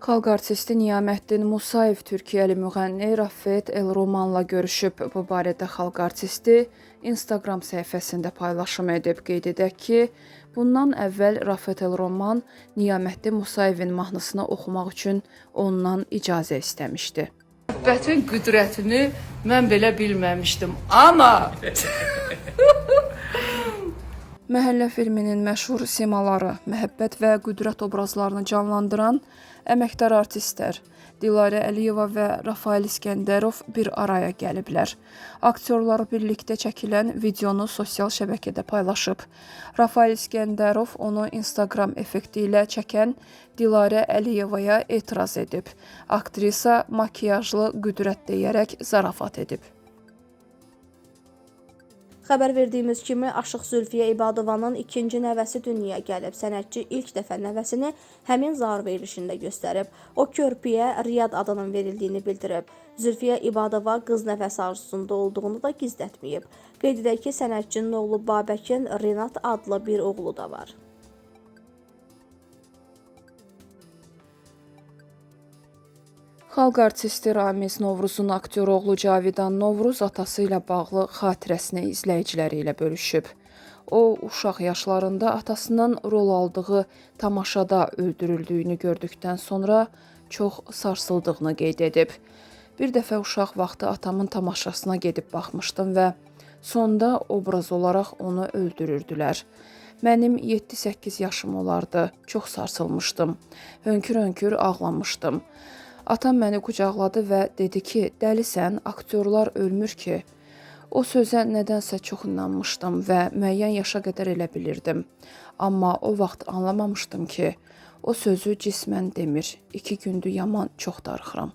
Xalq artisti Niyaməddin Musayev Türkiyəli müğənni Raffet El-Romanla görüşüb. Bu barədə xalq artisti Instagram səhifəsində paylaşım edib. Qeyd edək ki, bundan əvvəl Raffet El-Roman Niyaməddin Musayevin mahnısını oxumaq üçün ondan icazə istəmişdi. Məhəbbətin qüdrətini mən belə bilməmişdim, amma Məhəllə filminin məşhur simaları, məhəbbət və qüdrət obrazlarını canlandıran əməkdar artistlər Dilarə Əliyeva və Rafael İskəndərov bir araya gəliblər. Aktyorlar birlikdə çəkilən videonu sosial şəbəkədə paylaşıb. Rafael İskəndərov onu Instagram effekti ilə çəkən Dilarə Əliyevaya etiraz edib. Aktrisa makiyajlı qüdrət deyərək zarafat edib. Xəbər verdiyimiz kimi, Aşıq Zülfiyə İbadovanın ikinci nəvəsi dünyaya gəlib. Sənətçi ilk dəfə nəvəsini həmin zar verilişində göstərib. O körpüyə Riyad adının verildiğini bildirib. Zülfiyə İbadova qız nəvəsi arzusunda olduğunu da gizlətməyib. Qeyd edək ki, sənətçinin oğlu Babəkin Renat adlı bir oğlu da var. Xalq artisti Ramiz Novruzun aktyor oğlu Cavidan Novruz atası ilə bağlı xatirəsini izləyiciləri ilə bölüşüb. O, uşaq yaşlarında atasının rol aldığı tamaşada öldürüldüyünü gördükdən sonra çox sarsıldığını qeyd edib. Bir dəfə uşaq vaxtı atamın tamaşasına gedib baxmışdım və sonda obraz olaraq onu öldürürdülər. Mənim 7-8 yaşım olardı, çox sarsılmışdım, hönkür-hönkür ağlamışdım. Atam məni qucaqladı və dedi ki, dəlisən, aktyorlar ölmür ki. O sözə nədənsə çox inanmışdım və müəyyən yaşa qədər elə bilirdim. Amma o vaxt anlamamışdım ki, o sözü cismən demir. 2 gündür yaman çox darıxıram.